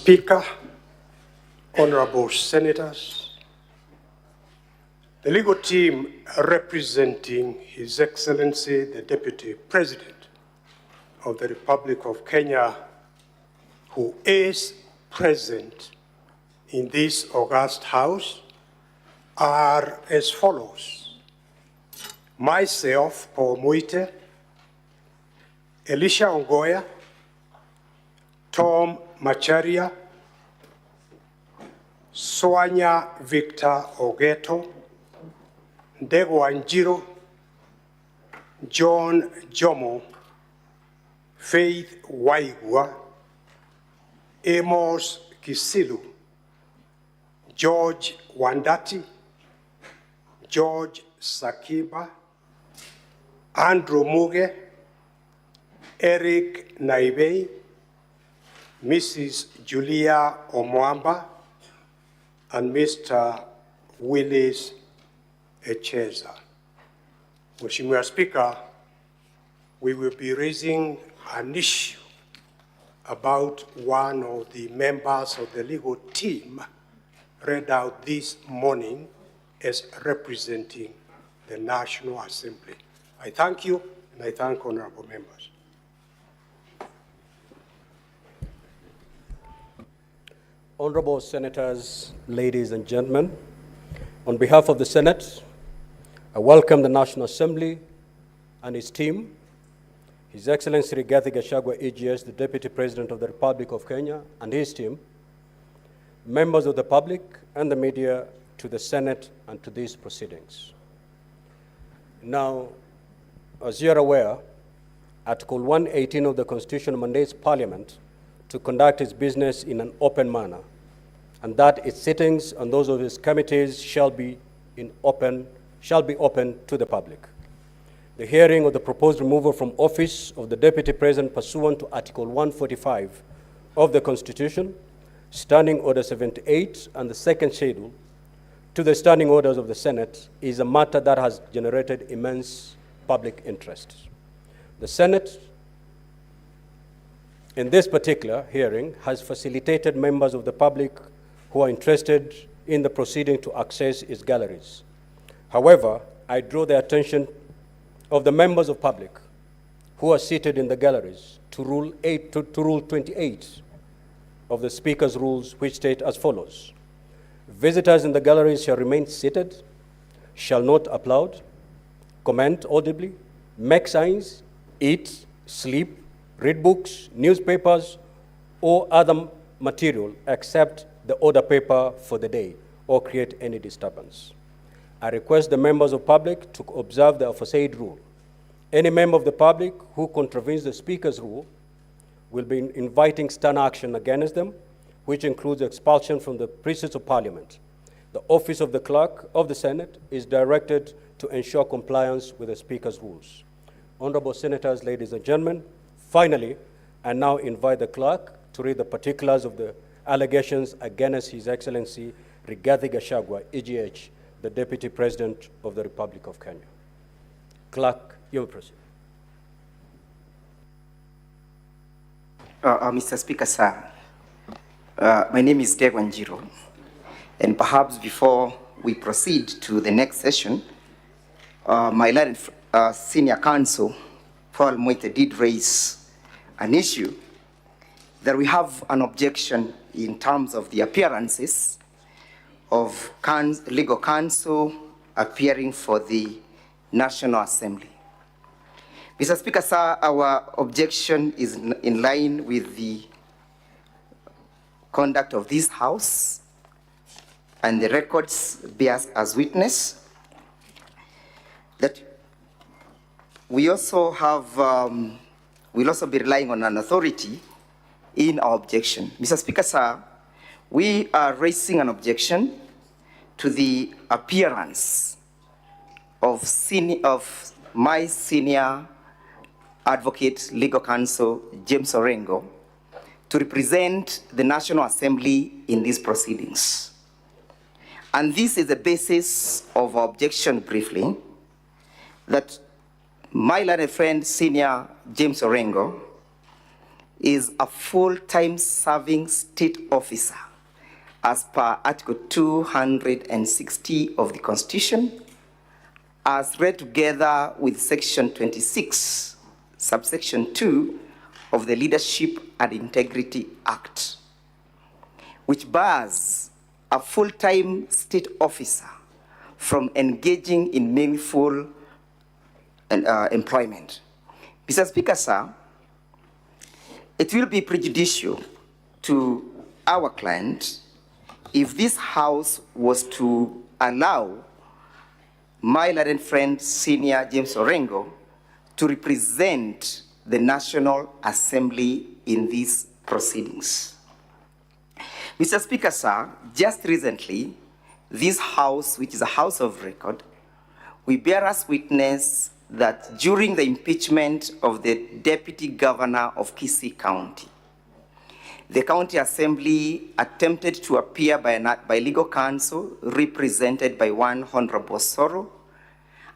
Speaker, honorable senators, the legal team representing His Excellency the Deputy President of the Republic of Kenya, who is present in this august house, are as follows. Myself, Paul Muite, Elisha Ongoya, Tom Macharia, Soanya Victor Ogeto, Ndego Wanjiru, John Jomo, Faith Waigwa, Amos Kisilu, George Wandati, George Sakiba, Andrew Muge, Eric Naibei, Mrs. Julia Omwamba, and Mr. Willis Echeza. Mheshimiwa Speaker, we will be raising an issue about one of the members of the legal team read out this morning as representing the National Assembly. I thank you, and I thank honorable members. Honorable Senators, ladies and gentlemen, on behalf of the Senate, I welcome the National Assembly and its team, His Excellency Rigathi Gachagua, EGS, the Deputy President of the Republic of Kenya, and his team, members of the public and the media, to the Senate and to these proceedings. Now, as you are aware, Article 118 of the Constitution mandates Parliament to conduct its business in an open manner, and that its sittings and those of its committees shall be open to the public. The hearing of the proposed removal from office of the Deputy President pursuant to Article 145 of the Constitution, Standing Order 78, and the second schedule to the standing orders of the Senate is a matter that has generated immense public interest. The Senate, in this particular hearing, has facilitated members of the public who are interested in the proceeding to access its galleries. However, I draw the attention of the members of public who are seated in the galleries to Rule 28 of the Speaker's rules, which state as follows. Visitors in the galleries shall remain seated, shall not applaud, comment audibly, make signs, eat, sleep, read books, newspapers, or other material except the order paper for the day, or create any disturbance. I request the members of public to observe the aforesaid rule. Any member of the public who contravenes the Speaker's rule will be inviting stern action against them, which includes expulsion from the precincts of Parliament. The office of the Clerk of the Senate is directed to ensure compliance with the Speaker's rules. Honorable Senators, ladies and gentlemen, finally, I now invite the Clerk to read the particulars of the allegations against His Excellency Rigathi Gachagua, EGH, the Deputy President of the Republic of Kenya. Clerk, you may proceed. Mr. Speaker, sir, my name is Ndego Wanjiru, and perhaps before we proceed to the next session, my learned senior counsel, Paul Muite, did raise an issue that we have an objection in terms of the appearances of legal counsel appearing for the National Assembly. Mr. Speaker, sir, our objection is in line with the conduct of this House and the records bears as witness that we also have, we'll also be relying on an authority in our objection. Mr. Speaker, sir, we are raising an objection to the appearance of my senior advocate, legal counsel, James Orengo, to represent the National Assembly in these proceedings. And this is the basis of our objection briefly, that my learned friend, senior James Orengo, is a full-time serving state officer as per Article 260 of the Constitution, as read together with Section 26, subsection 2 of the Leadership and Integrity Act, which bars a full-time state officer from engaging in meaningful employment. Mr. Speaker, sir, it will be prejudicial to our client if this House was to allow my learned friend, Senior James Orengo, to represent the National Assembly in these proceedings. Mr. Speaker, sir, just recently, this House, which is a House of record, we bear us witness that during the impeachment of the Deputy Governor of Kisii County, the County Assembly attempted to appear by legal counsel represented by one Honorable Soro.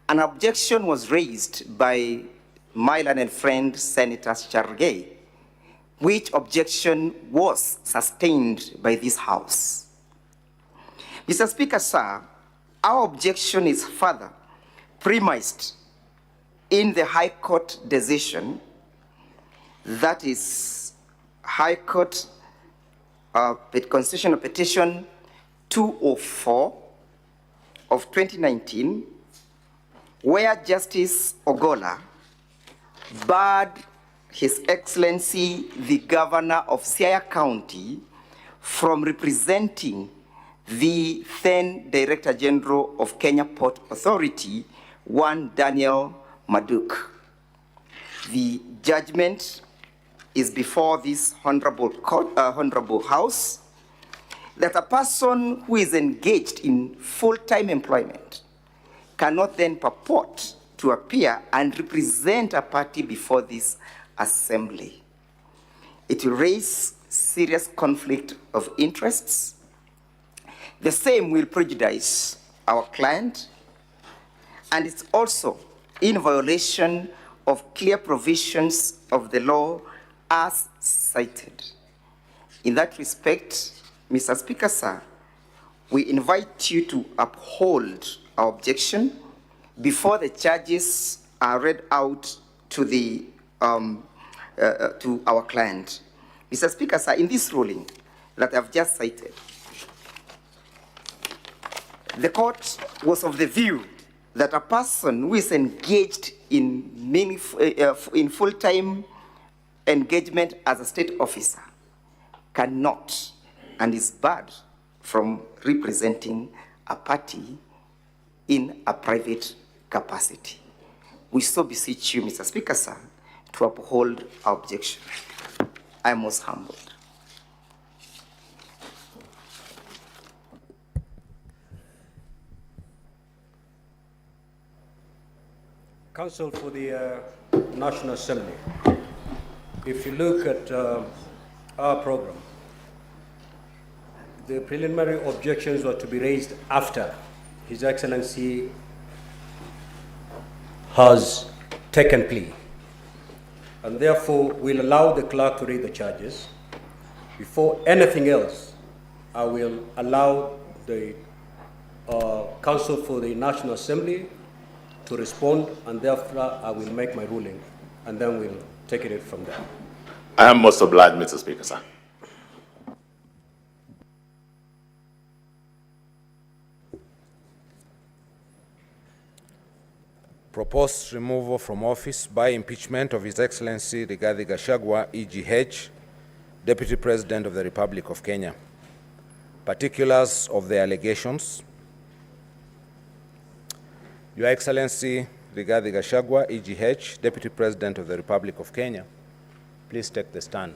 An objection was raised by my learned friend, Senator Chargay, which objection was sustained by this House. Mr. Speaker, sir, our objection is further premised in the High Court decision, that is High Court Constitutional Petition 204 of 2019, where Justice Ogola barred His Excellency the Governor of Siaya County from representing the then Director General of Kenya Port Authority, one Daniel Maduk. The judgment is before this honorable House that a person who is engaged in full-time employment cannot then purport to appear and represent a party before this assembly. It will raise serious conflict of interests. The same will prejudice our client, and it's also in violation of clear provisions of the law as cited. In that respect, Mr. Speaker, sir, we invite you to uphold our objection before the charges are read out to our client. Mr. Speaker, sir, in this ruling that I've just cited, the court was of the view that a person who is engaged in full-time engagement as a state officer cannot and is barred from representing a party in a private capacity. We so beseech you, Mr. Speaker, sir, to uphold our objection. I am most humbled. Counsel for the National Assembly, if you look at our program, the preliminary objections were to be raised after His Excellency has taken plea. And therefore, we'll allow the clerk to read the charges. Before anything else, I will allow the Counsel for the National Assembly to respond, and therefore I will make my ruling, and then we'll take it from there. I am most obliged, Mr. Speaker, sir. Proposed removal from office by impeachment of His Excellency Rigathi Gachagua, EGH, Deputy President of the Republic of Kenya. Particulars of the allegations. Your Excellency Rigathi Gachagua, EGH, Deputy President of the Republic of Kenya, please take the stand.